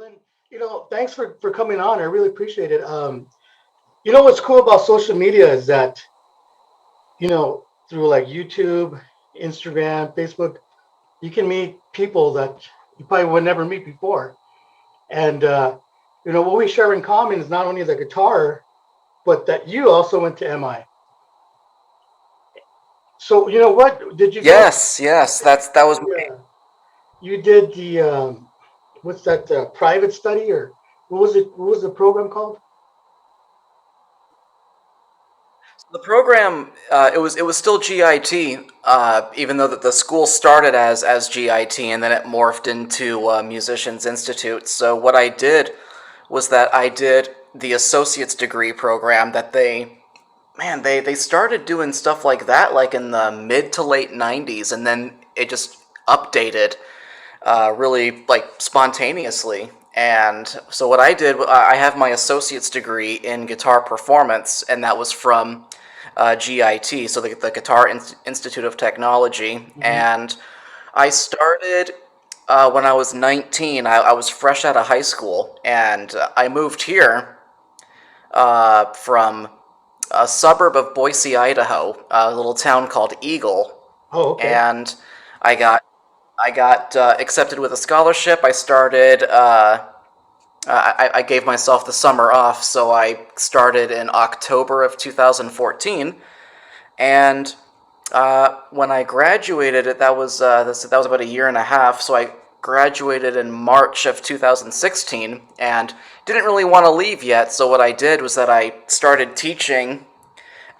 Lynn, thanks for coming on. I really appreciate it. What's cool about social media is that, through like YouTube, Instagram, Facebook, you can meet people that you probably would never meet before. And, what we share in common is not only the guitar, but that you also went to MI. So, what did you go? Yes, yes, that was me. Yeah, you did what's that, private study or what was it? What was the program called? The program it was still GIT, even though the school started as GIT and then it morphed into Musicians Institute. So what I did was that I did the associate's degree program that they started doing stuff like that like in the mid to late 90s, and then it just updated really like spontaneously. And so what I did, I have my associate's degree in guitar performance, and that was from GIT, so the Guitar Institute of Technology. Hmm. And I started when I was 19. I was fresh out of high school, and I moved here from a suburb of Boise, Idaho, a little town called Eagle, Oh, okay. and I got I got accepted with a scholarship. I started. I gave myself the summer off, so I started in October of 2014. And when I graduated, that was about a year and a half. So I graduated in March of 2016, and didn't really want to leave yet. So what I did was that I started teaching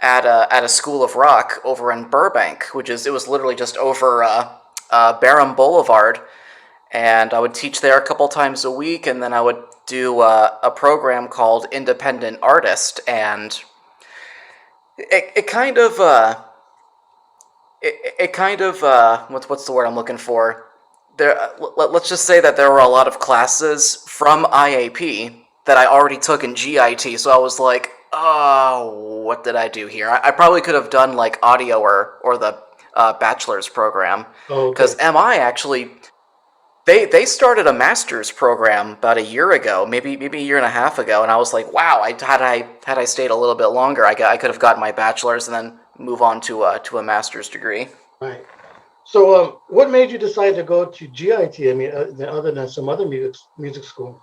at a school of rock over in Burbank, it was literally just over Barham Boulevard, and I would teach there a couple times a week, and then I would do a program called Independent Artist, and it kind of it kind of what's the word I'm looking for? Let's just say that there were a lot of classes from IAP that I already took in GIT, so I was like, oh, what did I do here? I probably could have done like audio or the bachelor's program, Oh, because okay. MI actually they started a master's program about a year ago, maybe a year and a half ago, and I was like, wow, had I stayed a little bit longer, I could have gotten my bachelor's and then move on to a master's degree. Right. So, what made you decide to go to GIT? I mean, other than some other music school.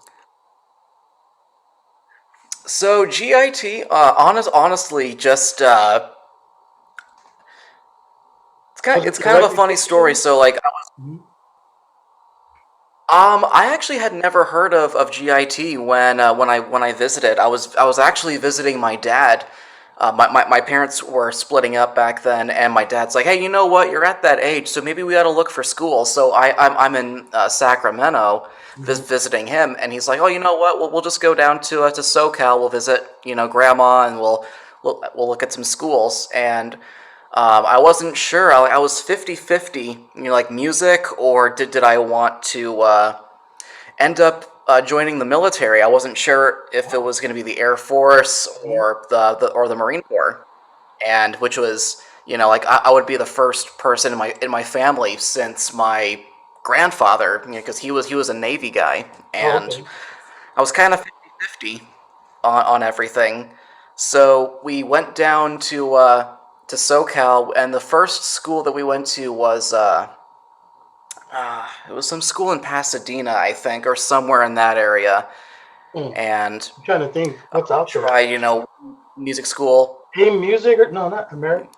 So GIT, honestly, just Was it it's the kind of a funny story. reputation? So like, Mhm. I actually had never heard of GIT when I visited. I was actually visiting my dad. My parents were splitting up back then, and my dad's like, "Hey, you know what? You're at that age, so maybe we ought to look for school." So I'm in Sacramento, Mhm. visiting him, and he's like, "Oh, you know what? We'll just go down to SoCal. We'll visit grandma, and we'll look at some schools." And I wasn't sure. I was 50-50, like music, or did I want to end up joining the military. I wasn't sure if it Wow. was going to be the Air Force Mhm. or the Marine Corps, and which was like I would be the first person in my family since my grandfather, because he was a Navy guy, Oh, and okay. I was kind of 50-50 on everything. So we went down to SoCal, and the first school that we went to was it was some school in Pasadena, I think, or somewhere in that area, Hmm. and I'm trying to think what's out there. tried music school. Hey, music or no, not American.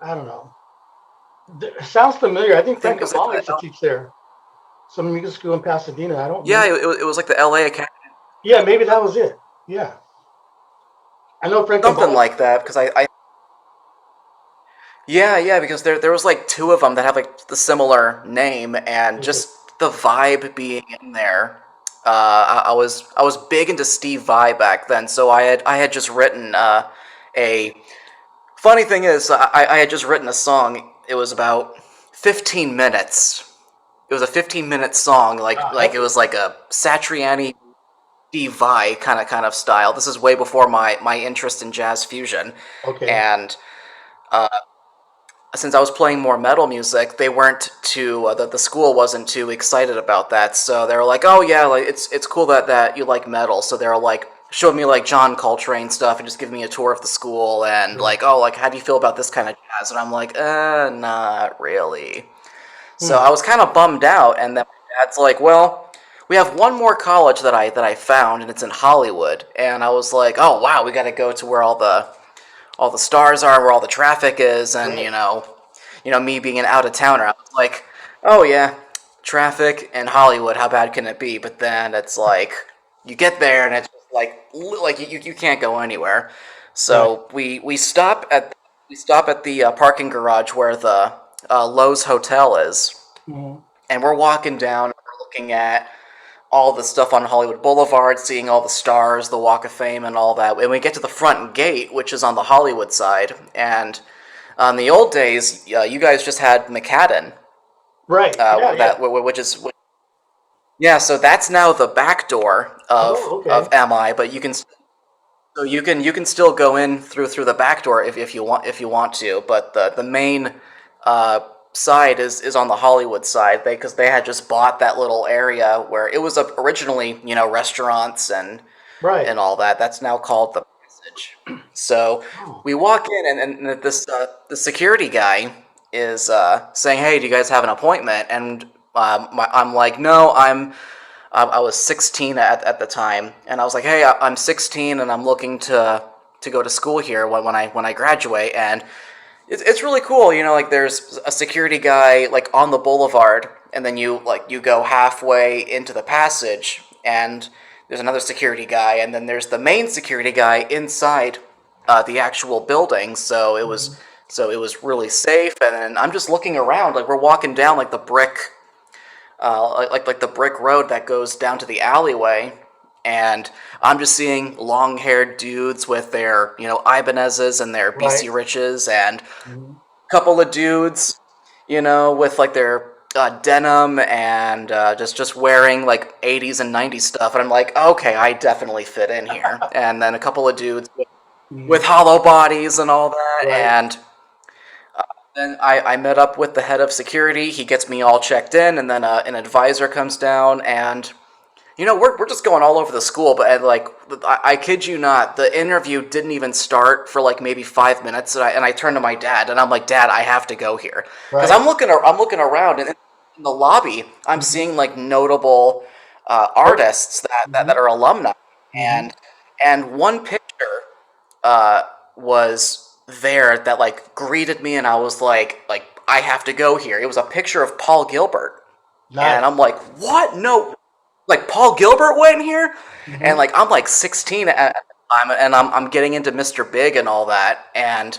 I don't know. It sounds familiar. I I think think Frank it was Kamal used to teach there. Some music school in Pasadena. I don't yeah, remember. it was like the LA Academy, Yeah, maybe that was it. Yeah, I know Frank something Kamal. like that. Because I yeah, because there was like two of them that have like the similar name, and Okay. just the vibe being in there. I was big into Steve Vai back then, so I had just written a funny thing is I had just written a song. It was about 15 minutes. It was a 15-minute song, Wow, like that's it it. was like a Satriani Steve Vai kind of style. This is way before my interest in jazz fusion, Okay. and uh, since I was playing more metal music, they weren't too the school wasn't too excited about that. So they were like, "Oh yeah, like it's cool that you like metal." So they're like showing me like John Coltrane stuff and just giving me a tour of the school and Right. like, "Oh, like how do you feel about this kind of jazz?" And I'm like, not really." So Hmm. I was kind of bummed out, and then my dad's like, "Well, we have one more college that I found, and it's in Hollywood." And I was like, "Oh wow, we got to go to where all the stars are, where all the traffic is," and Right. me being an out of towner, I was like, "Oh yeah, traffic in Hollywood, how bad can it be?" But then it's like you get there and it's just like you can't go anywhere. Right. So we stop at the parking garage where the Lowe's Hotel is, Hmm. and we're walking down. We're looking at all the stuff on Hollywood Boulevard, seeing all the stars, the Walk of Fame, and all that. And we get to the front gate, which is on the Hollywood side. And on the old days, you guys just had McCadden, Right. Yeah. Yeah. which is yeah. So that's now the back door Oh, of okay. MI, but you can still go in through the back door if you want to. But the main uh, side is on the Hollywood side, because they had just bought that little area where it was originally restaurants Right. and all that. That's now called the Passage. So Oh. we walk in, and this the security guy is saying, "Hey, do you guys have an appointment?" And I'm like, "No, I was 16 at the time, and I was like, "Hey, I'm 16, and I'm looking to go to school here when I graduate." And it's really cool, like there's a security guy like on the boulevard, and then you go halfway into the passage, and there's another security guy, and then there's the main security guy inside the actual building. Mhm. So it was really safe, and then I'm just looking around, like we're walking down like the brick like the brick road that goes down to the alleyway, and I'm just seeing long-haired dudes with their Ibanez's and their Right. BC Riches, and a Hmm. couple of dudes with like their denim and just wearing like 80s and 90s stuff, and I'm like, okay, I definitely fit in here. And then a couple of dudes with Hmm. hollow bodies and all that, Right. and then I met up with the head of security. He gets me all checked in, and then an advisor comes down, and we're just going all over the school. But like, I kid you not, the interview didn't even start for like maybe 5 minutes, and I turned to my dad, and I'm like, "Dad, I have to go here," because Right. I'm looking around, and in the lobby, I'm Hmm. seeing like notable artists that Hmm. are alumni, Hmm. and one picture uh, was there that like greeted me, and I was like I have to go here. It was a picture of Paul Gilbert, and I'm Nice. like, what? No, like Paul Gilbert went here, and Hmm. like I'm like 16 at the time, and I'm getting into Mr. Big and all that, and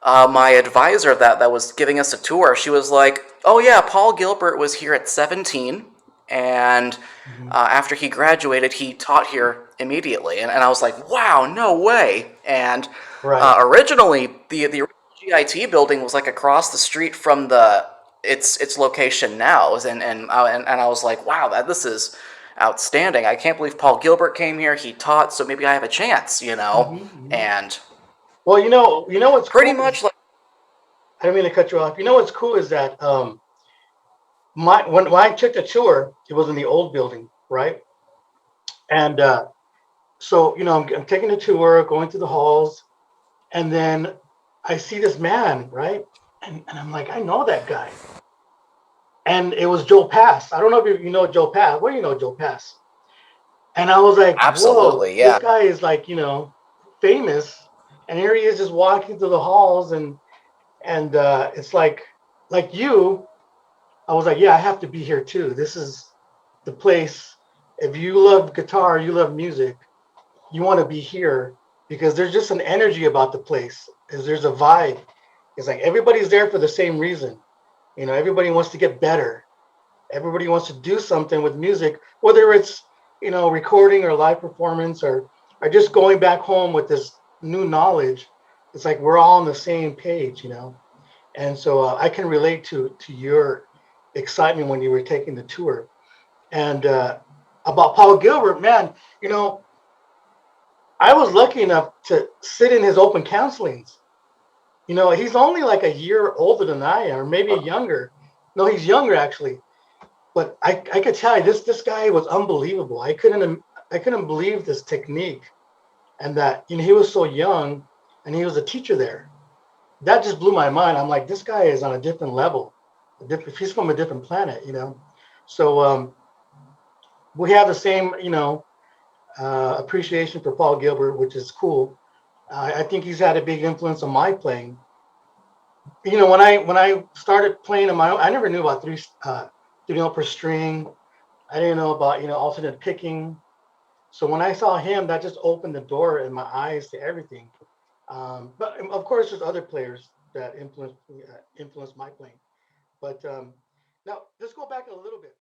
my advisor that was giving us a tour, she was like, "Oh yeah, Paul Gilbert was here at 17, and Hmm. after he graduated, he taught here immediately." And I was like, "Wow, no way!" And Right. originally, the original GIT building was like across the street from the its location now, and I was like, "Wow, this is outstanding! I can't believe Paul Gilbert came here. He taught, so maybe I have a chance." Hmm. Hmm. And Well, what's pretty cool much is, like. I don't mean to cut you off. You know what's cool is that my when I took the tour, it was in the old building, right? And so I'm taking the tour, going through the halls, and then I see this man, right? And I'm like, I know that guy. And it was Joe Pass. I don't know if you know Joe Pass. Well, you know Joe Pass. And I was like, whoa, Absolutely, this yeah. guy is like, famous. And here he is just walking through the halls, and it's like you. I was like, yeah, I have to be here too. This is the place. If you love guitar, you love music, you want to be here because there's just an energy about the place. There's a vibe. It's like everybody's there for the same reason. Everybody wants to get better. Everybody wants to do something with music, whether it's recording or live performance or just going back home with this new knowledge. It's like we're all on the same page. And so I can relate to your excitement when you were taking the tour. And about Paul Gilbert, man, you know, I was lucky enough to sit in his open counselings. He's only like a year older than I am, or maybe younger. No, he's younger actually. But I could tell you this guy was unbelievable. I couldn't believe this technique, and that he was so young, and he was a teacher there. That just blew my mind. I'm like, this guy is on a different level. He's from a different planet. So we have the same appreciation for Paul Gilbert, which is cool. I think he's had a big influence on my playing. When I started playing on my own, I never knew about three note per string. I didn't know about alternate picking. So when I saw him, that just opened the door in my eyes to everything. But of course, there's other players that influenced my playing. But now let's go back a little bit.